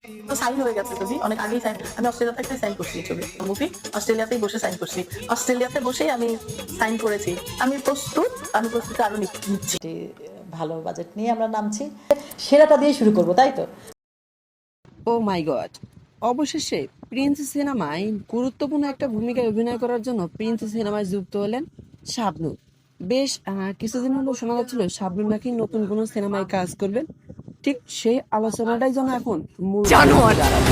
তো সাইন হয়ে গেছে ছবি অনেক আগেই সাইন। আমি অস্ট্রেলিয়া থেকে সাইন করছি এই ছবি মুভি। অস্ট্রেলিয়াতেই বসে সাইন করছি। অস্ট্রেলিয়াতে বসেই আমি সাইন করেছি। আমি প্রস্তুত। আমি প্রস্তুতি আরো নিচ্ছি। একটি ভালো বাজেট নিয়ে আমরা নামছি, সেরাটা দিয়ে শুরু করবো, তাই তো? ও মাই গড! অবশেষে প্রিন্স সিনেমায় গুরুত্বপূর্ণ একটা ভূমিকায় অভিনয় করার জন্য প্রিন্স সিনেমায় যুক্ত হলেন শাবনূর। বেশ কিছুদিন হলো শোনা যাচ্ছিল শাবনূর নাকি নতুন কোনো সিনেমায় কাজ করবেন। ঠিক সেই আলোচনাটাই যেন এখন মূল জানোয়ার দাঁড়াবে।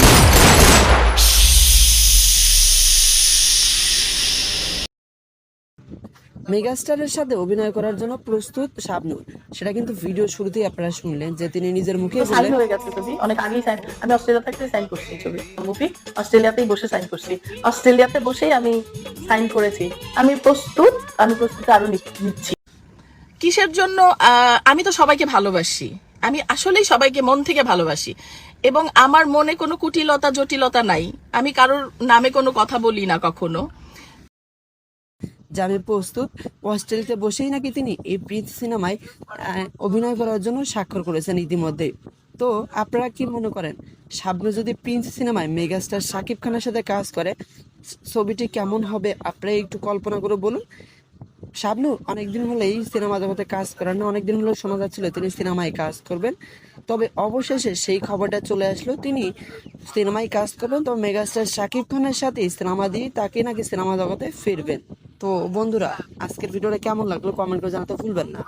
মেগাস্টারের সাথে অভিনয় করার জন্য প্রস্তুত শাবনূর। সেটা কিন্তু ভিডিও শুরুতেই আপনারা শুনলেন যে তিনি নিজের মুখে তো সাইন বললেন। হয়ে গেছে ছবি অনেক আগেই সাইন। আমি অস্ট্রেলিয়া থেকে সাইন করছি এই ছবি মুভি। অস্ট্রেলিয়াতেই বসে সাইন করছি। অস্ট্রেলিয়াতে বসেই আমি সাইন করেছি। আমি প্রস্তুত। আমি প্রস্তুতি আরো নিচ্ছি। কিসের জন্য? আমি তো সবাইকে ভালোবাসি। আমি আসলেই সবাইকে মন থেকে ভালোবাসি এবং আমার মনে কোনো কুটিলতা জটিলতা নাই। আমি কারোর নামে কোনো কথা বলি না কখনো। যে আমি প্রস্তুত। অস্ট্রেলিয়াতে বসেই নাকি তিনি এই প্রিন্স সিনেমায় অভিনয় করার জন্য স্বাক্ষর করেছেন ইতিমধ্যে। তো আপনারা কি মনে করেন, শাবনূর যদি প্রিন্স সিনেমায় মেগাস্টার শাকিব খানের সাথে কাজ করে ছবিটি কেমন হবে? আপনারা একটু কল্পনা করে বলুন। শাবনূর অনেকদিন হলেই সিনেমা জগতে কাজ করেন না, অনেকদিন হলেও শোনা যাচ্ছিল তিনি সিনেমায় কাজ করবেন। তবে অবশেষে সেই খবরটা চলে আসলো তিনি সিনেমায় কাজ করবেন। তবে মেগাস্টার শাকিব খানের সাথে সিনেমা দিয়ে তাকে নাকি সিনেমা জগতে ফিরবেন। তো বন্ধুরা, আজকের ভিডিওটা কেমন লাগলো কমেন্ট করে জানাতে ভুলবেন না।